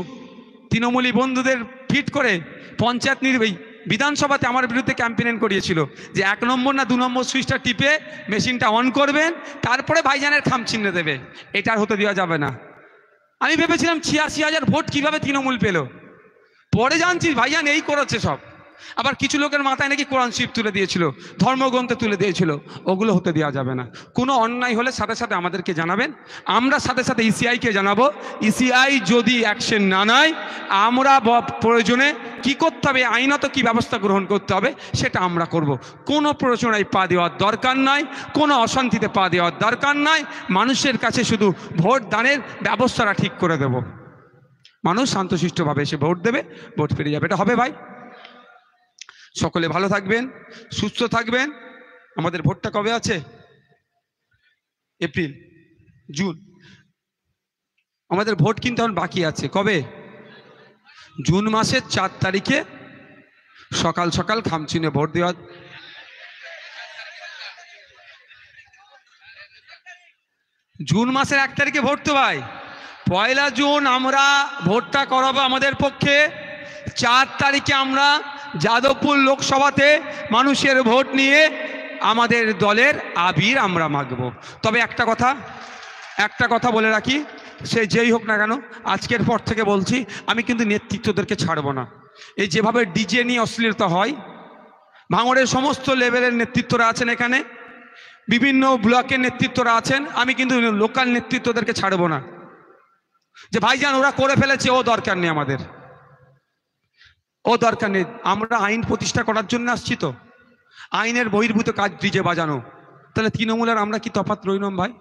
Speaker 1: তৃণমূলী বন্ধুদের ফিট করে পঞ্চায়েত বিধানসভাতে আমার বিরুদ্ধে ক্যাম্পেইন করিয়েছিল যে 1 নম্বর না 2 নম্বর সুইচটা টিপে মেশিনটা অন করবেন, তারপরে ভাইজানের খাম চিহ্ন দেবে। এটা আর হতে দেওয়া যাবে না। আমি ভেবেছিলাম 86,000 ভোট কিভাবে তৃণমূল পেল, পরে জানছি ভাইজান এই করেছে সব। আবার কিছু লোকের মাথায় নাকি কোরআন শরীফ তুলে দিয়েছিল, ধর্মগ্রন্থ তুলে দিয়েছিল, ওগুলো হতে দেওয়া যাবে না। কোনো অন্যায় হলে সাথে সাথে আমাদেরকে জানাবেন, আমরা সাথে সাথে ইসিআইকে জানাবো। ইসিআই যদি অ্যাকশন না নেয়, আমরা প্রয়োজনে কি করতে হবে, আইনত কি ব্যবস্থা গ্রহণ করতে হবে সেটা আমরা করব। কোনো প্ররোচনায় পা দেওয়ার দরকার নাই, কোনো অশান্তিতে পা দেওয়ার দরকার নাই। মানুষের কাছে শুধু ভোট দানের ব্যবস্থাটা ঠিক করে দেব, মানুষ শান্তশিষ্টভাবে এসে ভোট দেবে, ভোট পেরে যাবে। এটা হবে ভাই। সকলে ভালো থাকবেন, সুস্থ থাকবেন। আমাদের ভোটটা কবে আছে? April, June. আমাদের ভোট কিন্তু এখন বাকি আছে। কবে? জুন মাসের 4 তারিখে সকাল সকাল খামচিনে ভোট দেওয়া। জুন মাসের 1 তারিখে ভোট তো ভাই। 1 জুন আমরা ভোটটা করাবো আমাদের পক্ষে। 4 তারিখে আমরা যাদবপুর লোকসভাতে মানুষের ভোট নিয়ে আমাদের দলের আবির আমরা মাগব। তবে একটা কথা বলে রাখি, সে যেই হোক না কেন, আজকের পর থেকে বলছি, আমি কিন্তু নেতৃত্বদেরকে ছাড়বো না। এই যেভাবে ডিজে নিয়ে অশ্লীলতা হয়, ভাঙড়ের সমস্ত লেভেলের নেতৃত্বরা আছেন, এখানে বিভিন্ন ব্লকের নেতৃত্বরা আছেন, আমি কিন্তু লোকাল নেতৃত্বদেরকে ছাড়বো না। যে ভাইজান ওরা করে ফেলেছে, ও দরকার নেই, আমাদের ও দরকার নেই। আমরা আইন প্রতিষ্ঠা করার জন্য আসছি, তো আইনের বহির্ভূত কাজ ডিজে বাজানো। তাহলে তৃণমূলের আমরা কি তফাৎ রইলাম ভাই?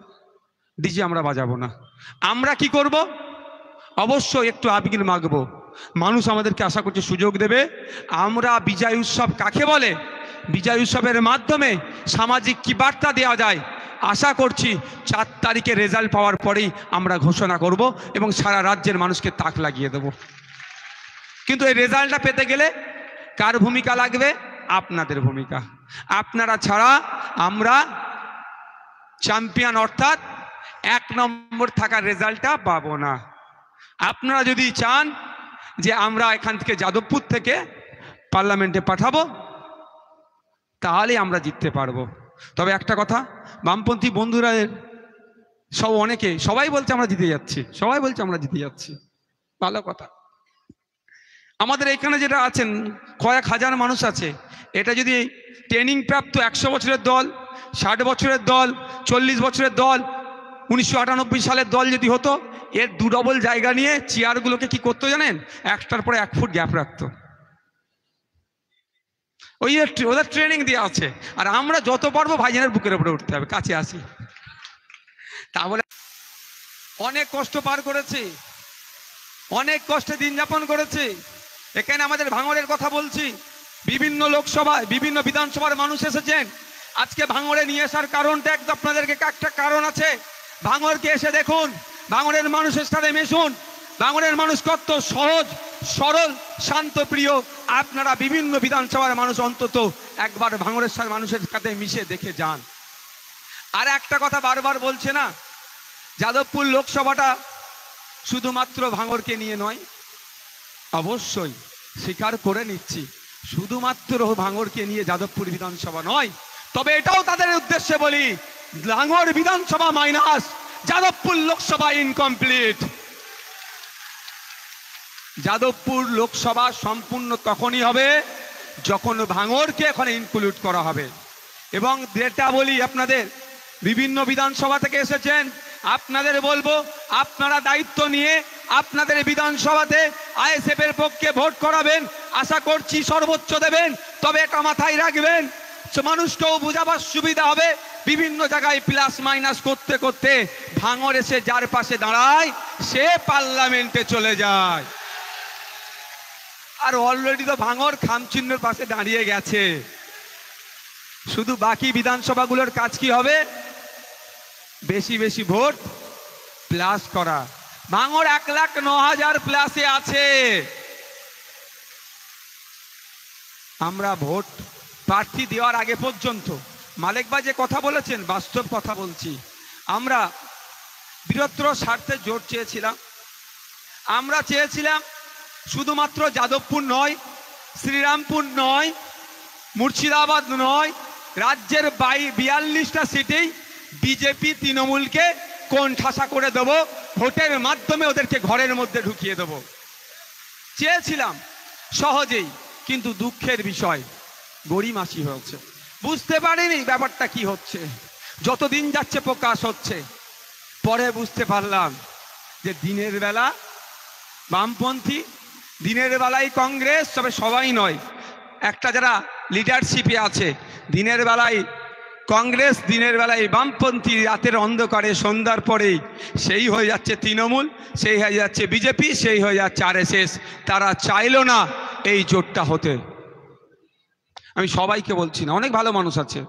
Speaker 1: ডিজে আমরা বাজাবো না। আমরা কি করব? অবশ্যই একটু আবির মাগবো। মানুষ আমাদেরকে আশা করছে সুযোগ দেবে। আমরা বিজয় উৎসব কাকে বলে, বিজয় উৎসবের মাধ্যমে সামাজিক কি বার্তা দেওয়া যায়, আশা করছি 4 তারিখে রেজাল্ট পাওয়ার পরেই আমরা ঘোষণা করব এবং সারা রাজ্যের মানুষকে তাক লাগিয়ে দেব। কিন্তু এই রেজাল্টটা পেতে গেলে কার ভূমিকা লাগবে? আপনাদের ভূমিকা। আপনারা ছাড়া আমরা চ্যাম্পিয়ন অর্থাৎ 1 নম্বর থাকার রেজাল্টটা পাবো না। আপনারা যদি চান যে আমরা এখান থেকে যাদবপুর থেকে পার্লামেন্টে পাঠাবো, তাহলে আমরা জিততে পারবো। তবে একটা কথা, বামপন্থী বন্ধুরা সবাই বলছে আমরা জিতে যাচ্ছি, সবাই বলছে আমরা জিতে যাচ্ছি, ভালো কথা। আমাদের এখানে যেটা আছেন কয়েক হাজার মানুষ আছে, এটা যদি ট্রেনিং প্রাপ্ত 100 বছরের দল, 60 বছরের দল, 40 বছরের দল, 1998 সালের দল যদি হতো, এর 2 ডবল জায়গা নিয়ে চেয়ারগুলোকে কি করতো জানেন? একটার পরে 1 ফুট গ্যাপ রাখতো। ওদের ট্রেনিং দেওয়া আছে। আর আমরা যত পারবো ভাইজানের বুকের উপরে উঠতে হবে, কাছে আসি। তাহলে অনেক কষ্ট পার করেছি, অনেক কষ্টে দিন যাপন করেছি। এখানে আমাদের ভাঙড়ের কথা বলছি, বিভিন্ন লোকসভায় বিভিন্ন বিধানসভার মানুষ এসেছেন। আজকে ভাঙড়ে নিয়ে আসার কারণটা একদম আপনাদেরকে একটা কারণ আছে। ভাঙড়কে এসে দেখুন, ভাঙড়ের মানুষের সাথে মিশুন। ভাঙড়ের মানুষ কত সহজ সরল শান্ত প্রিয়। আপনারা বিভিন্ন বিধানসভার মানুষ অন্তত একবার ভাঙড়ের মানুষের সাথে মিশে দেখে যান। আর একটা কথা বারবার বলছে না, যাদবপুর লোকসভাটা শুধুমাত্র ভাঙড়কে নিয়ে নয়। অবশ্যই স্বীকার করে নিচ্ছি, শুধুমাত্র ভাঙড়কে নিয়ে যাদবপুর বিধানসভা নয়। তবে এটাও তাদের উদ্দেশ্যে বলি, ভাঙড় বিধানসভা মাইনাস যাদবপুর লোকসভা ইনকমপ্লিট। যাদবপুর লোকসভা সম্পূর্ণ তখনই হবে যখন ভাঙড়কে এখানে ইনক্লুড করা হবে। এবং যেটা বলি, আপনাদের বিভিন্ন বিধানসভা থেকে এসেছেন, আপনাদের বলবো আপনারা দায়িত্ব নিয়ে আপনাদের বিধানসভাতে আইএসএফ এর পক্ষে ভোট করাবেন। আশা করছি সর্বোচ্চ দেবেন। তবে এটা মাথায় রাখবেন, মানুষকেও বোঝাবার সুবিধা হবে। বিভিন্ন জায়গায় প্লাস মাইনাস করতে করতে ভাঙড় এসে যার পাশে দাঁড়ায় সে পার্লামেন্টে চলে যায়। আর অলরেডি তো ভাঙর খামচিহ্নের পাশে দাঁড়িয়ে গেছে। শুধু বাকি বিধানসভাগুলোর কাজ কি হবে? বেশি বেশি ভোট প্লাস করা। ভাঙর 1,09,000 প্লাসে আছে। আমরা ভোট প্রার্থী দেওয়ার আগে পর্যন্ত মালেক ভাই যে কথা বলেছেন বাস্তব কথা বলছি। আমরা বৃহত্তর স্বার্থে জোট চেয়েছিলাম। আমরা চেয়েছিলাম শুধুমাত্র যাদবপুর নয়, শ্রীরামপুর নয়, মুর্শিদাবাদ নয়, রাজ্যের 42টা সিটেই বিজেপি তৃণমূলকে কোণঠাসা করে দেব, ভোটের মাধ্যমে ওদেরকে ঘরের মধ্যে ঢুকিয়ে দেব চেয়েছিলাম সহজেই। কিন্তু দুঃখের বিষয় গড়িমাসি হয়েছে, বুঝতে পারিনি ব্যাপারটা কি হচ্ছে। যতদিন যাচ্ছে প্রকাশ হচ্ছে। পরে বুঝতে পারলাম যে দিনের বেলা বামপন্থী, দিনের বেলায় কংগ্রেস, তবে সবাই নয়, একটা যারা লিডারশিপে আছে, দিনের বেলায় কংগ্রেস, দিনের বেলায় বামপন্থী, রাতের অন্ধকারে সন্ধ্যার পরেই সেই হয়ে যাচ্ছে তৃণমূল, সেই হয়ে যাচ্ছে বিজেপি, সেই হয়ে যাচ্ছে RSS। তারা চাইল না এই জোটটা হতে। আমি সবাইকে বলছি না, অনেক ভালো মানুষ আছে,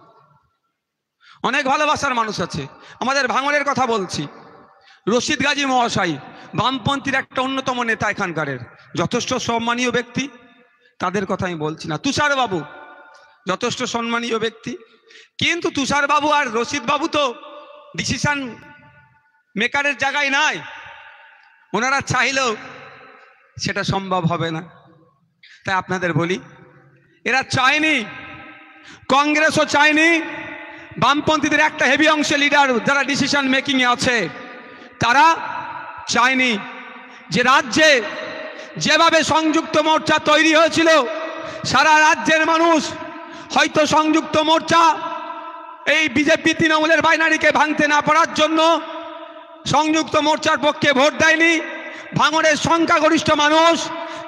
Speaker 1: অনেক ভালোবাসার মানুষ আছে। আমাদের ভাঙড়ের কথা বলছি, রশিদ গাজী মহাশয় বামপন্থীর একটা অন্যতম নেতা এখানকারের, যথেষ্ট সম্মানীয় ব্যক্তি, তাদের কথা আমি বলছি না। তুষার বাবু যথেষ্ট সম্মানীয় ব্যক্তি, কিন্তু তুষার বাবু আর রশিদ বাবু তো ডিসিশন মেকারের জায়গায় নাই। ওনারা চাইলেও সেটা সম্ভব হবে না। তাই আপনাদের বলি, এরা চায়নি, কংগ্রেসও চায়নি, বামপন্থীদের একটা হেভি অংশে লিডার যারা ডিসিশন মেকিং এ আছে তারা চায়নি যে রাজ্যে যেভাবে সংযুক্ত মোর্চা তৈরি হয়েছিল, সারা রাজ্যের মানুষ হয়তো সংযুক্ত মোর্চা এই বিজেপি তৃণমূলের বাইনারিকে ভাঙতে না পারার জন্য সংযুক্ত মোর্চার পক্ষে ভোট দেয়নি। ভাঙড়ের সংখ্যাগরিষ্ঠ মানুষ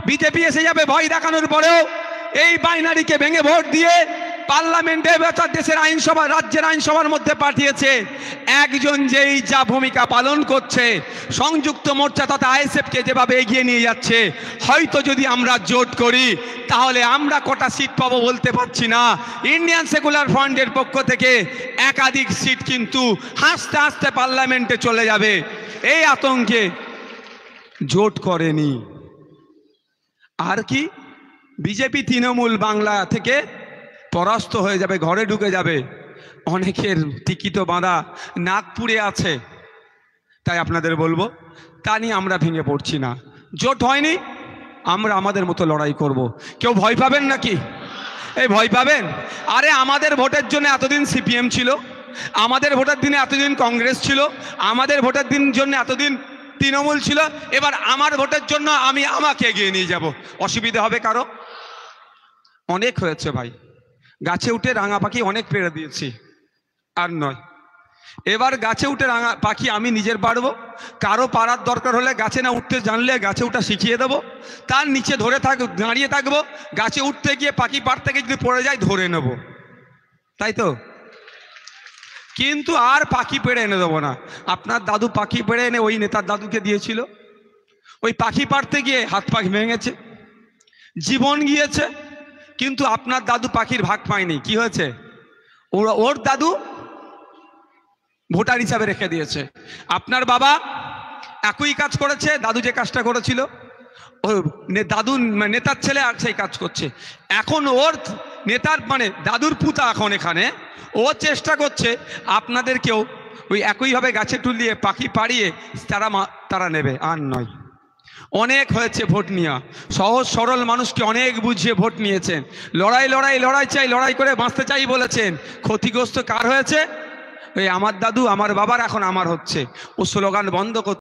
Speaker 1: বিজেপি এসে যাবে ভয় দেখানোর পরেও এই বাইনারিকে ভেঙে ভোট দিয়ে পার্লামেন্টে দেশের আইনসভা, রাজ্যের আইনসভার মধ্যে পাঠিয়েছে। একজন যেই যা ভূমিকা পালন করছে, সংযুক্ত মোর্চা তথা ISF-কে যেভাবে এগিয়ে নিয়ে যাচ্ছে, হয়তো যদি আমরা জোট করি তাহলে আমরা কটা সিট পাবো বলতে পারছি না। ইন্ডিয়ান সেকুলার ফ্রন্টের পক্ষ থেকে একাধিক সিট কিন্তু হাসতে হাসতে পার্লামেন্টে চলে যাবে। এই আতঙ্কে জোট করেনি। আর কি, বিজেপি তৃণমূল বাংলা থেকে পরাস্ত হয়ে যাবে, ঘরে ঢুকে যাবে। অনেকের টিকিটও বাঁধা নাগপুরে আছে। তাই আপনাদের বলবো, তা নিয়ে আমরা ভেঙে পড়ছি না। জোট হয়নি, আমরা আমাদের মতো লড়াই করব। কেউ ভয় পাবেন নাকি? এই ভয় পাবেন? আরে আমাদের ভোটের জন্য এতদিন CPM ছিল, আমাদের ভোটের দিনে এতদিন কংগ্রেস ছিল, আমাদের ভোটের দিন জন্য এতদিন তৃণমূল ছিল। এবার আমার ভোটের জন্য আমি আমাকে এগিয়ে নিয়ে যাব, অসুবিধা হবে কারো? অনেক হয়েছে ভাই, গাছে উঠে রাঙা পাখি অনেক পেড়ে দিয়েছি, আর নয়। এবার গাছে উঠে রাঙা পাখি আমি নিজের পারবো। কারো পারার দরকার হলে গাছে না উঠতে জানলে গাছে উঠা শিখিয়ে দেবো, তার নিচে দাঁড়িয়ে থাকবো, গাছে উঠতে গিয়ে পাখি পাড়তে গিয়ে যদি পড়ে যায় ধরে নেব, তাই তো? কিন্তু আর পাখি পেড়ে এনে দেবো না। আপনার দাদু পাখি পেড়ে এনে ওই নেতার দাদুকে দিয়েছিল, ওই পাখি পাড়তে গিয়ে হাত পা ভেঙেছে, জীবন গিয়েছে, কিন্তু আপনার দাদু পাখির ভাগ পায়নি। কি হয়েছে? ওর দাদু ভোটার হিসাবে রেখে দিয়েছে। আপনার বাবা একই কাজ করেছে, দাদু যে কাজটা করেছিল, ও দাদু নেতার ছেলে আর সেই কাজ করছে। এখন ওর নেতার মানে দাদুর পুতা এখন এখানে ও চেষ্টা করছে আপনাদেরকেও ওই একইভাবে গাছে তুলিয়ে পাখি পাড়িয়ে তারা নেবে, আর নয়। অনেক হয়েছে ভোট নিয়ে, সহজ সরল মানুষকে অনেক বুঝিয়ে ভোট নিয়েছেন। লড়াই চাই, লড়াই করে বাঁচতে চাই বলেছেন। ক্ষতিগ্রস্ত কার হয়েছে? ওই আমার দাদু আমার বাবার, এখন আমার হচ্ছে। ও স্লোগান বন্ধ করতে